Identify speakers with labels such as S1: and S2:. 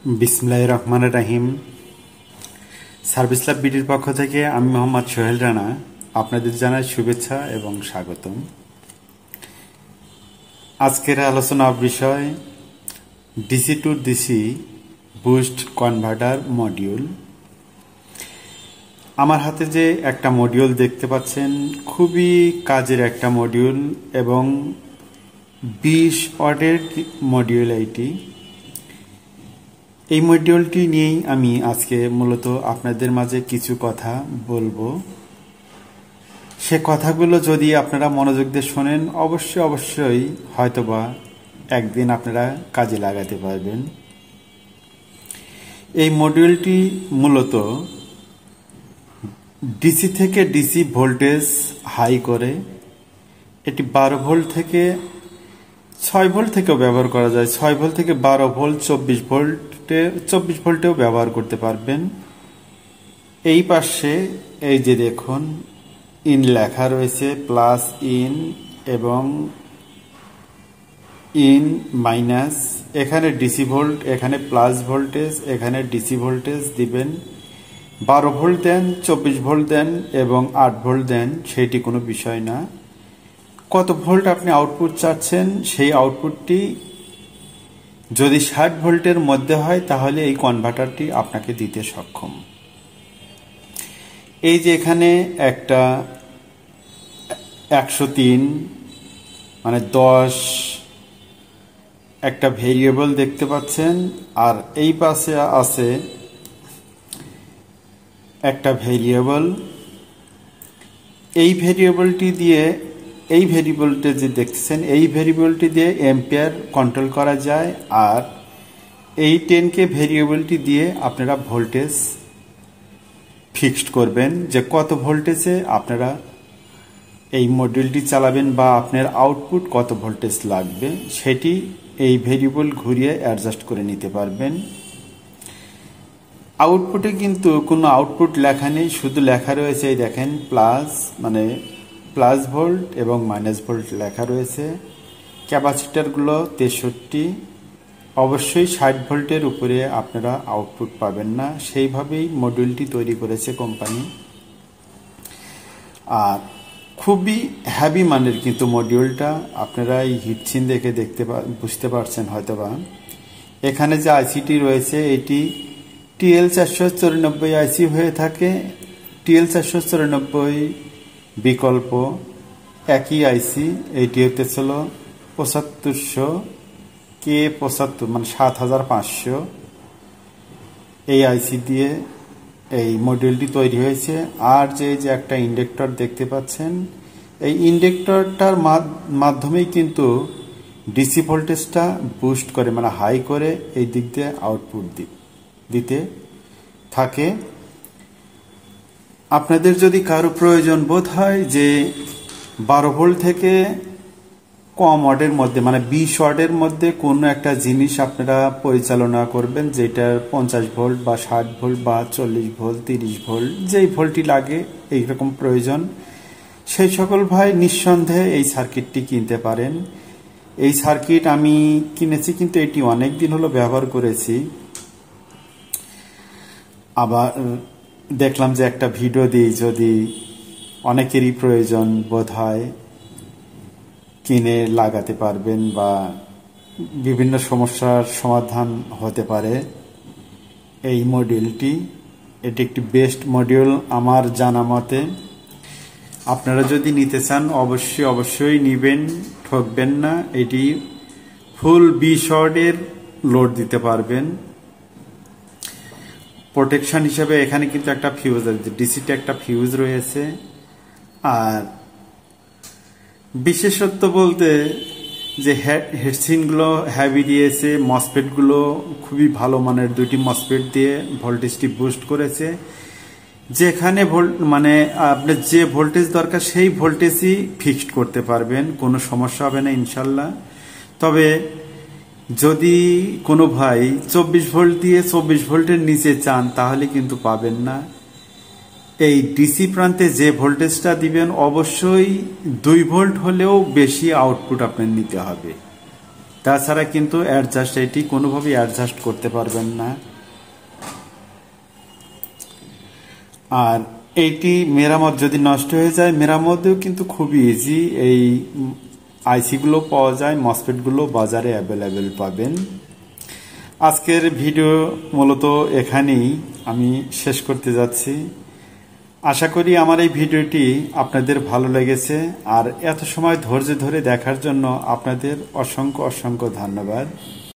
S1: বিসমিল্লাহির রহমানির রহিম। Service lab বিডির পক্ষ থেকে আমি মোহাম্মদ সোহেল রানা আপনাদের জানাই শুভেচ্ছা এবং স্বাগতম। আজকের আলোচনার বিষয় DC two DC boost converter module. আমার হাতে যে একটা মডিউল দেখতে পাচ্ছেন, খুবই কাজের একটা মডিউল এবং 20 ওয়াটের মডিউল এইটি। এই মডিউলটি নিয়েই আমি আজকে মূলত আপনাদের মাঝে কিছু কথা বলবো। সে কথাগুলো যদি আপনারা মনোযোগ দিয়ে শোনেন, অবশ্যই হয়তোবা একদিন আপনারা কাজে লাগাতে পারবেন। এই মডিউলটি মূলত ডিসি থেকে ডিসি ভোল্টেজ হাই করে। এটি 12 ভোল্ট থেকে 6 ভোল্ট থেকেও ব্যবহার করা যায়। 6 ভোল্ট থেকে 12 ভোল্ট, 24 ভোল্টেও ব্যবহার করতে পারবেন। এই পাশে এই যে দেখুন, ইন লেখা রয়েছে, প্লাস ইন এবং ইন মাইনাস। এখানে ডিসি ভোল্ট, এখানে প্লাস ভোল্টেজ, এখানে ডিসি ভোল্টেজ দিবেন। 12 ভোল্ট দেন, 24 ভোল্ট দেন এবং 8 ভোল্ট দেন, সেটি কোনো বিষয় না। কত ভোল্ট আপনি আউটপুট চাচ্ছেন, সেই আউটপুটটি যদি 60 ভোল্টের মধ্যে হয় তাহলে এই কনভার্টারটি আপনাকে দিতে সক্ষম। এই যে এখানে একটা 103 মানে 10 একটা ভেরিয়েবল দেখতে পাচ্ছেন, আর এই পাশে আছে একটা ভেরিয়েবল। এই ভেরিয়েবলটি দিয়ে, এই ভেরিয়েবলটি যে দেখতেছেন, এই ভেরিয়েবলটি দিয়ে এম্পিয়ার কন্ট্রোল করা যায়। আর এই 10K ভেরিয়েবলটি দিয়ে আপনারা ভোল্টেজ ফিক্সড করবেন যে কত ভোল্টেজে আপনারা এই মডিউলটি চালাবেন বা আপনার আউটপুট কত ভোল্টেজ লাগবে, সেটি এই ভেরিয়েবল ঘুরিয়ে অ্যাডজাস্ট করে নিতে পারবেন। আউটপুটে কিন্তু কোনো আউটপুট লেখা নেই, শুধু লেখা রয়েছে এই দেখেন প্লাস, মানে প্লাস ভোল্ট এবং মাইনাস ভোল্ট লেখা রয়েছে। ক্যাপাসিটারগুলো 63। অবশ্যই 60 ভোল্টের উপরে আপনারা আউটপুট পাবেন না, সেইভাবেই মডিউলটি তৈরি করেছে কোম্পানি। আর খুবই হ্যাভি মানের কিন্তু মডিউলটা, আপনারা এই হিটচিন দেখে বুঝতে পারছেন হয়তোবা। এখানে যে আইসিটি রয়েছে, এটি TL494 আইসি হয়ে থাকে। TL494 বিকল্প একই আইসি, এইটি হতেছিল 7500 K75 মানে 7500। এই আইসি দিয়ে এই মডিউলটি তৈরি হয়েছে। আর যে একটা ইন্ডাক্টর দেখতে পাচ্ছেন, এই ইন্ডাক্টরটার মাধ্যমেই কিন্তু ডিসি ভোল্টেজটা বুস্ট করে, মানে হাই করে এই দিক দিয়ে আউটপুট দিতে থাকে। আপনাদের যদি কারো প্রয়োজন বোধ হয় যে 12 ভোল্ট থেকে কম ওয়াটের মধ্যে, মানে 20 ওয়াটের মধ্যে কোনো একটা জিনিস আপনারা পরিচালনা করবেন, যেটা 50 ভোল্ট বা 60 ভোল্ট বা 40 ভোল্ট, 30 ভোল্ট, যেই ভোল্টই লাগে, এইরকম প্রয়োজন, সেই সকল ভাই নিঃসন্দেহে এই সার্কিটটি কিনতে পারেন। এই সার্কিট আমি কিনেছি, কিন্তু এটি অনেক দিন হলো ব্যবহার করেছি। আবার দেখলাম যে একটা ভিডিও দিই, যদি অনেকেরই প্রয়োজন বোধ হয় কিনে লাগাতে পারবেন বা বিভিন্ন সমস্যার সমাধান হতে পারে এই মডিউলটি। এটি একটি বেস্ট মডিউল আমার জানা মতে। আপনারা যদি নিতে চান অবশ্যই নিবেন, ঠকবেন না। এটি ফুল 20 ওয়াটের লোড দিতে পারবেন। প্রোটেকশন হিসেবে এখানে কিন্তু একটা ফিউজ আছে, ডিসিতে একটা ফিউজ রয়েছে। আর বিশেষত্ব বলতে যে হেডসিনগুলো হ্যাভি দিয়েছে, মসফেটগুলো খুবই ভালো মানের, 2টি মসফেট দিয়ে ভোল্টেজটি বুস্ট করেছে। যেখানে মানে আপনার যে ভোল্টেজ দরকার সেই ভোল্টেজই ফিক্সড করতে পারবেন, কোনো সমস্যা হবে না ইনশাল্লাহ। তবে যদি কোনো ভাই 24 ভোল্ট দিয়ে 24 ভোল্টের নিচে চান, তাহলে কিন্তু পাবেন না। এই ডিসি প্রান্তে যে ভোল্টেজটা দিবেন, অবশ্যই 2 ভোল্ট হলেও বেশি আউটপুট আপনার নিতে হবে, তাছাড়া কিন্তু অ্যাডজাস্ট এটি কোনোভাবেই অ্যাডজাস্ট করতে পারবেন না। আর এইটি মেরামত যদি নষ্ট হয়ে যায়, মেরামতেও কিন্তু খুবই ইজি। এই আইসিগুলো পাওয়া যায়, মসফেটগুলো বাজারে অ্যাভেলেবেল পাবেন। আজকের ভিডিও মূলত এখানেই আমি শেষ করতে যাচ্ছি। আশা করি আমার এই ভিডিওটি আপনাদের ভালো লেগেছে। আর এত সময় ধৈর্য ধরে দেখার জন্য আপনাদের অসংখ্য অসংখ্য ধন্যবাদ।